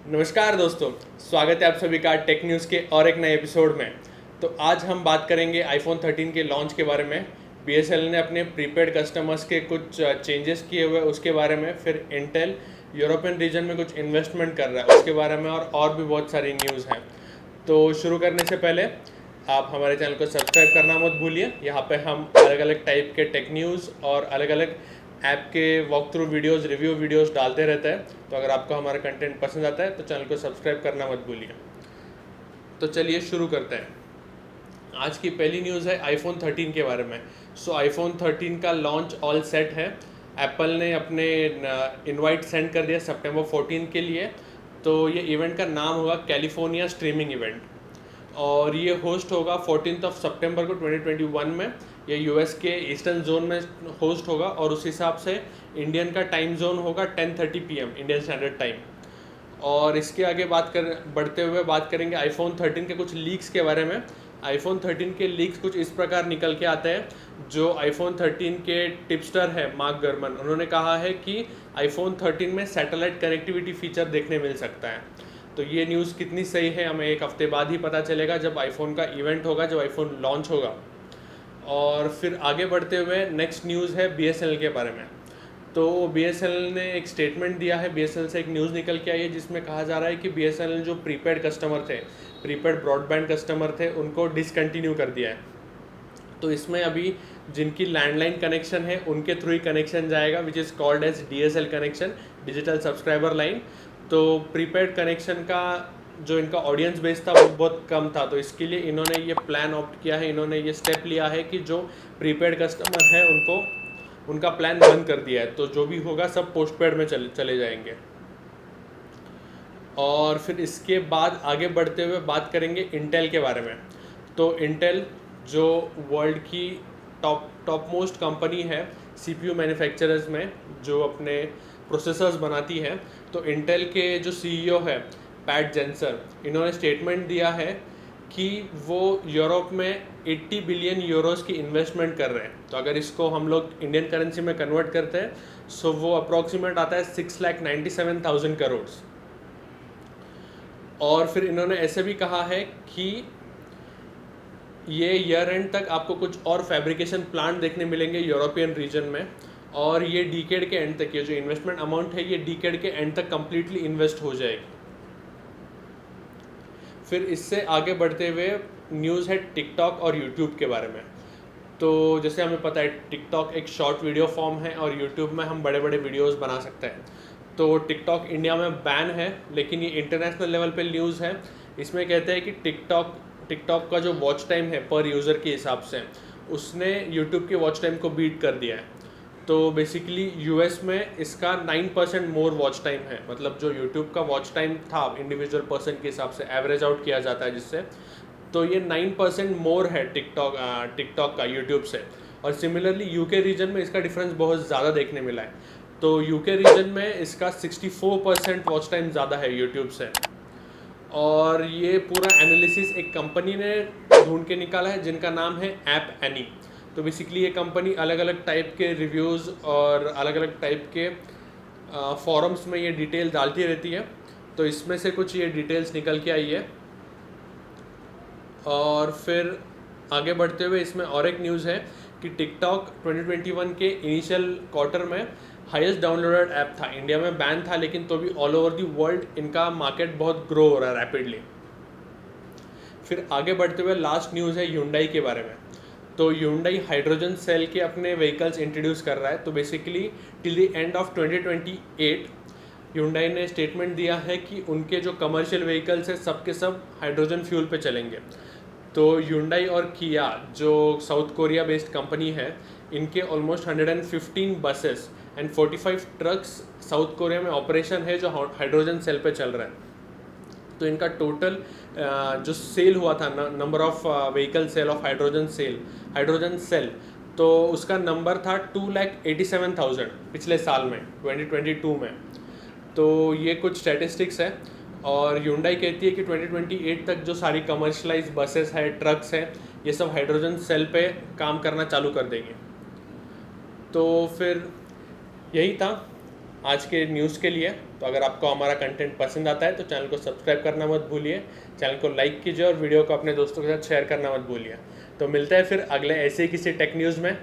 नमस्कार दोस्तों, स्वागत है आप सभी का टेक न्यूज़ के और एक नए एपिसोड में। तो आज हम बात करेंगे आईफोन 13 के लॉन्च के बारे में। बीएसएल ने अपने प्रीपेड कस्टमर्स के कुछ चेंजेस किए हुए उसके बारे में, फिर इंटेल यूरोपियन रीजन में कुछ इन्वेस्टमेंट कर रहा है उसके बारे में, और भी बहुत सारी न्यूज़ हैं। तो शुरू करने से पहले आप हमारे चैनल को सब्सक्राइब करना मत भूलिए। यहाँ पे हम अलग अलग टाइप के टेक न्यूज़ और अलग अलग ऐप के walk through videos, review videos डालते रहते हैं। तो अगर आपको हमारा कंटेंट पसंद आता है तो चैनल को सब्सक्राइब करना मत भूलिए। तो चलिए शुरू करते हैं। आज की पहली न्यूज़ है आईफोन 13 के बारे में। आईफोन 13 का लॉन्च ऑल सेट है। एप्पल ने अपने इनवाइट सेंड कर दिया सितंबर 14 के लिए। तो ये इवेंट का नाम होगा कैलिफोर्निया स्ट्रीमिंग इवेंट, और ये होस्ट होगा 14 सितंबर को 2021 में। ये यूएस के ईस्टर्न जोन में होस्ट होगा, और उस हिसाब से इंडियन का टाइम जोन होगा 10:30 PM इंडियन स्टैंडर्ड टाइम। और इसके आगे बढ़ते हुए बात करेंगे आईफोन 13 के कुछ लीक्स के बारे में। आईफोन 13 के लीक्स कुछ इस प्रकार निकल के आते हैं। जो आईफोन 13 के टिपस्टर है मार्क गर्मन, उन्होंने कहा है कि आईफोन 13 में सैटेलाइट कनेक्टिविटी फीचर देखने मिल सकता है। तो ये न्यूज़ कितनी सही है हमें एक हफ्ते बाद ही पता चलेगा, जब आईफोन का इवेंट होगा, जब आईफोन लॉन्च होगा। और फिर आगे बढ़ते हुए नेक्स्ट न्यूज़ है बीएसएनएल के बारे में। तो बीएसएनएल ने एक स्टेटमेंट दिया है। बीएसएनएल से एक न्यूज़ निकल के आई है जिसमें कहा जा रहा है कि बीएसएनएल जो प्रीपेड कस्टमर थे, प्रीपेड ब्रॉडबैंड कस्टमर थे, उनको डिसकंटिन्यू कर दिया है। तो इसमें अभी जिनकी लैंडलाइन कनेक्शन है उनके थ्रू ही कनेक्शन जाएगा, which is called as DSL connection, digital subscriber line. तो प्रीपेड कनेक्शन का जो इनका ऑडियंस बेस था वो बहुत कम था, तो इसके लिए इन्होंने ये प्लान ऑप्ट किया है, इन्होंने ये स्टेप लिया है कि जो प्रीपेड कस्टमर है उनको उनका प्लान बंद कर दिया है। तो जो भी होगा सब पोस्टपेड में चले जाएंगे। और फिर इसके बाद आगे बढ़ते हुए बात करेंगे इंटेल के बारे में। तो इंटेल जो वर्ल्ड की टॉप मोस्ट कंपनी है सीपीयू मैन्युफैक्चरर्स में, जो अपने प्रोसेसर्स बनाती है, तो इंटेल के जो सीईओ है पैट जेंसर, इन्होंने स्टेटमेंट दिया है कि वो यूरोप में 80 बिलियन यूरोस की इन्वेस्टमेंट कर रहे हैं। तो अगर इसको हम लोग इंडियन करेंसी में कन्वर्ट करते हैं सो वो अप्रॉक्सीमेट आता है 6,97,000 करोड़। और फिर इन्होंने ऐसे भी कहा है कि ये ईयर एंड तक आपको कुछ और फैब्रिकेशन प्लांट देखने मिलेंगे यूरोपियन रीजन में, और ये डीकेड के एंड तक, ये जो इन्वेस्टमेंट अमाउंट है ये डीकेड के एंड तक कंप्लीटली इन्वेस्ट हो जाएगी। फिर इससे आगे बढ़ते हुए न्यूज़ है टिकटॉक और यूट्यूब के बारे में। तो जैसे हमें पता है टिकटॉक एक शॉर्ट वीडियो फॉर्म है और यूट्यूब में हम बड़े बड़े वीडियोस बना सकते हैं। तो टिकटॉक इंडिया में बैन है, लेकिन ये इंटरनेशनल लेवल पे न्यूज़ है। इसमें कहते हैं कि टिकटॉक का जो वॉच टाइम है पर यूज़र के हिसाब से, उसने यूट्यूब के वॉच टाइम को बीट कर दिया है। तो बेसिकली यूएस में इसका 9% मोर वॉच टाइम है। मतलब जो यूट्यूब का वॉच टाइम था इंडिविजुअल पर्सन के हिसाब से एवरेज आउट किया जाता है जिससे, तो ये 9% मोर है टिकटॉक का यूट्यूब से। और सिमिलरली यूके रीजन में इसका डिफरेंस बहुत ज़्यादा देखने मिला है। तो यूके रीजन में इसका 64% वॉच टाइम ज़्यादा है यूट्यूब से। और ये पूरा एनालिसिस एक कंपनी ने ढूंढ के निकाला है जिनका नाम है ऐप एनी। तो बेसिकली ये कंपनी अलग अलग टाइप के रिव्यूज़ और अलग अलग टाइप के फॉरम्स में ये डिटेल डालती रहती है। तो इसमें से कुछ ये डिटेल्स निकल के आई है। और फिर आगे बढ़ते हुए इसमें और एक न्यूज़ है कि टिकटॉक 2021 के इनिशियल क्वार्टर में हाईएस्ट डाउनलोडेड ऐप था। इंडिया में बैन था, लेकिन तो भी ऑल ओवर दी वर्ल्ड इनका मार्केट बहुत ग्रो हो रहा है रैपिडली। फिर आगे बढ़ते हुए लास्ट न्यूज़ है ह्यूंडई के बारे में। तो ह्यूंडई हाइड्रोजन सेल के अपने व्हीकल्स इंट्रोड्यूस कर रहा है। तो basically till the end of 2028 Hyundai ने स्टेटमेंट दिया है कि उनके जो कमर्शियल व्हीकल्स है सब के सब हाइड्रोजन फ्यूल पे चलेंगे। तो ह्यूंडई और किया जो साउथ कोरिया बेस्ड कंपनी है, इनके almost 115 buses and 45 trucks south Korea में ऑपरेशन है जो हाइड्रोजन सेल पे चल रहा है। तो इनका टोटल जो सेल हुआ था, number of vehicle sale of hydrogen cell, तो उसका नंबर था 2,87,000 पिछले साल में 2022 में। तो ये कुछ स्टैटिस्टिक्स है। और ह्यूंडई कहती है कि 2028 तक जो सारी कमर्शलाइज बसेस है, ट्रक्स हैं, ये सब हाइड्रोजन सेल पे काम करना चालू कर देंगे। तो फिर यही था आज के न्यूज़ के लिए। तो अगर आपको हमारा कंटेंट पसंद आता है तो चैनल को सब्सक्राइब करना मत भूलिए, चैनल को लाइक कीजिए और वीडियो को अपने दोस्तों के साथ शेयर करना मत भूलिए। तो मिलते हैं फिर अगले ऐसे ही किसी टेक न्यूज़ में।